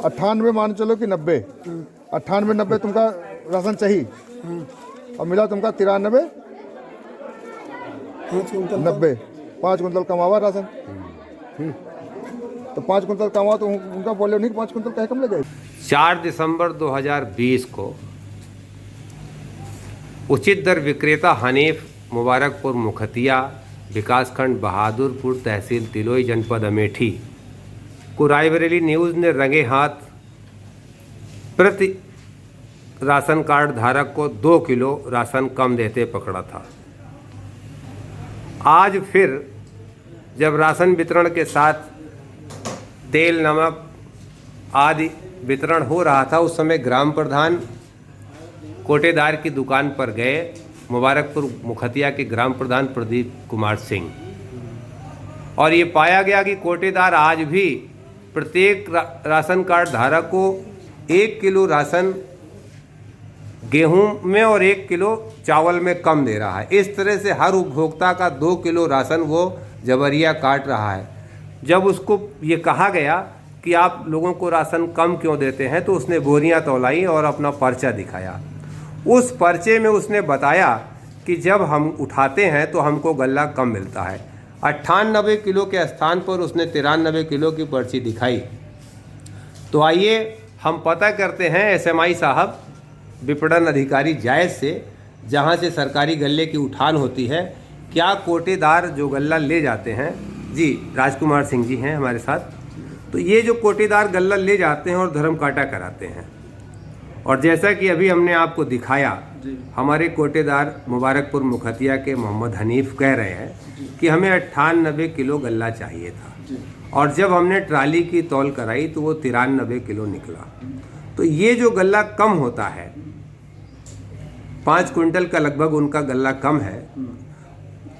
98 मान चलो कि 90, 98 90 तुमका राशन चाहिए और मिला तुमका 93 90, 5 कुंटल कमावा राशन। तो 5 कुंटल कमावा तो उनका बोले नहीं 5 कुंटल कहे कम लगे। 4 दिसंबर 2020 को उचित दर विक्रेता हनीफ मुबारकपुर मुखतिया विकासखंड बहादुरपुर तहसील तिलोई जनपद अमेठी को रायबरेली न्यूज़ ने रंगे हाथ प्रति राशन कार्ड धारक को 2 किलो राशन कम देते पकड़ा था। आज फिर जब राशन वितरण के साथ तेल नमक आदि वितरण हो रहा था, उस समय ग्राम प्रधान कोटेदार की दुकान पर गए। मुबारकपुर मुखतिया के ग्राम प्रधान प्रदीप कुमार सिंह, और ये पाया गया कि कोटेदार आज भी प्रत्येक राशन कार्ड धारक को 1 किलो राशन गेहूं में और 1 किलो चावल में कम दे रहा है। इस तरह से हर उपभोक्ता का 2 किलो राशन वो जबरिया काट रहा है। जब उसको ये कहा गया कि आप लोगों को राशन कम क्यों देते हैं, तो उसने बोरियां तौलाई और अपना पर्चा दिखाया। उस पर्चे में उसने बताया कि जब हम उठाते हैं तो हमको गल्ला कम मिलता है। 98 किलो के स्थान पर उसने 93 किलो की पर्ची दिखाई। तो आइए हम पता करते हैं एसएमआई साहब विपणन अधिकारी जायज़ से, जहां से सरकारी गल्ले की उठान होती है, क्या कोटेदार जो गल्ला ले जाते हैं। जी राजकुमार सिंह जी हैं हमारे साथ। तो ये जो कोटेदार गल्ला ले जाते हैं और धर्म काटा कराते हैं, और जैसा कि अभी हमने आपको दिखाया, हमारे कोटेदार मुबारकपुर मुखतिया के मोहम्मद हनीफ कह रहे हैं कि हमें 98 किलो गल्ला चाहिए था, और जब हमने ट्राली की तौल कराई तो वो 93 किलो निकला। तो ये जो गल्ला कम होता है, 5 क्विंटल का लगभग उनका गल्ला कम है,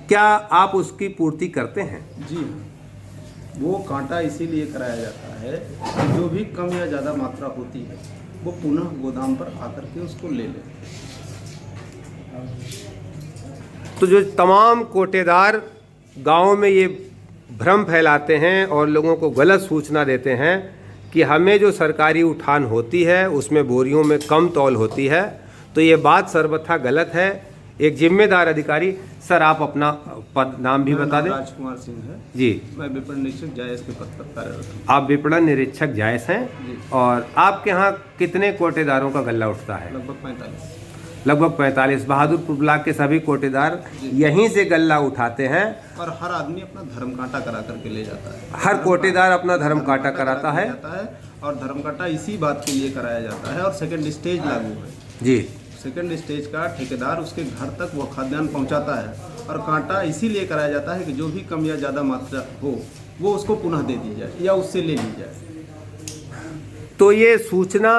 क्या आप उसकी पूर्ति करते हैं? जी, वो कांटा इसीलिए कराया जाता है कि जो भी कम या ज़्यादा मात्रा होती है वो पुनः गोदाम पर आकर के उसको ले लें। तो जो तमाम कोटेदार गांव में ये भ्रम फैलाते हैं और लोगों को गलत सूचना देते हैं कि हमें जो सरकारी उठान होती है उसमें बोरियों में कम तौल होती है, तो ये बात सर्वथा गलत है। एक जिम्मेदार अधिकारी, सर आप अपना पद नाम भी बता दें। राजकुमार सिंह है जी, मैं विपणन निरीक्षक जायज़ के पद पर कार्यरत हूँ। आप विपणन निरीक्षक जायज़ हैं, और आपके यहाँ कितने कोटेदारों का गल्ला उठता है? लगभग 45। बहादुरपुर ब्लॉक के सभी कोटेदार यहीं से गल्ला उठाते हैं, और हर आदमी अपना धर्म कांटा करा करके ले जाता है। हर कोटेदार अपना धर्म काटा कराता है, और धर्म कांटा इसी बात के लिए कराया जाता है। और सेकंड स्टेज लागू है जी। सेकंड स्टेज का ठेकेदार उसके घर तक वो खाद्यान्न पहुंचाता है, और कांटा इसीलिए कराया जाता है कि जो भी कम या ज़्यादा मात्रा हो वो उसको पुनः दे दी जाए या उससे ले ली जाए। तो ये सूचना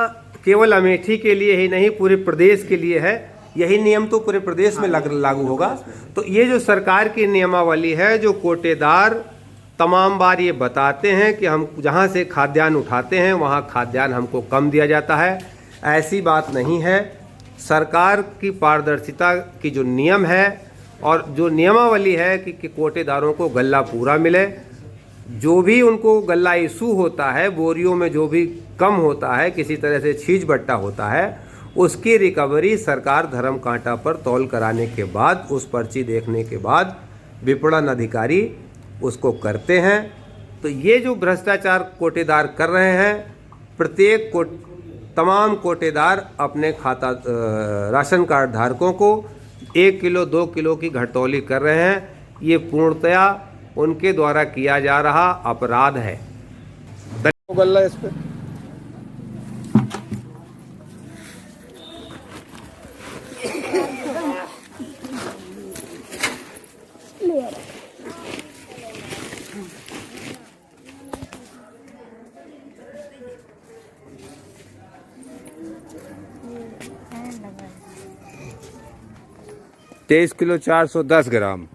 केवल अमेठी के लिए ही नहीं, पूरे प्रदेश के लिए है। यही नियम तो पूरे प्रदेश में लागू होगा। तो ये जो सरकार की नियमावली है, जो कोटेदार तमाम बार ये बताते हैं कि हम जहाँ से खाद्यान्न उठाते हैं वहाँ खाद्यान्न हमको कम दिया जाता है, ऐसी बात नहीं है। सरकार की पारदर्शिता की जो नियम है और जो नियमावली है कि कोटेदारों को गल्ला पूरा मिले, जो भी उनको गल्ला इशू होता है, बोरियों में जो भी कम होता है, किसी तरह से छीज बट्टा होता है, उसकी रिकवरी सरकार धर्म कांटा पर तौल कराने के बाद, उस पर्ची देखने के बाद विपणन अधिकारी उसको करते हैं। तो ये जो भ्रष्टाचार कोटेदार कर रहे हैं, प्रत्येक तमाम कोटेदार अपने खाता राशन कार्ड धारकों को 1 किलो 2 किलो की घटतौली कर रहे हैं। ये पूर्णतया उनके द्वारा किया जा रहा अपराध है। गल्ला इस पे 23 किलो 410 ग्राम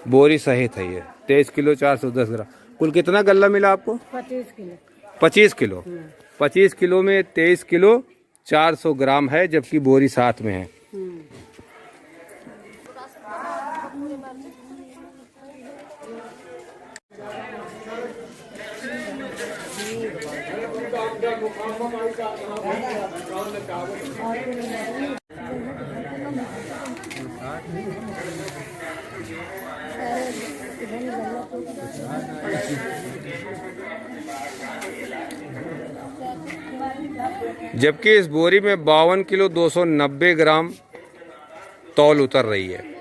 बोरी सहित है ये। 23 किलो 410 ग्राम। कुल कितना गल्ला मिला आपको? 25 किलो। 25 किलो। 25 किलो में 23 किलो 400 ग्राम है, जबकि बोरी साथ में है। जबकि इस बोरी में 52 किलो 290 ग्राम तौल उतर रही है।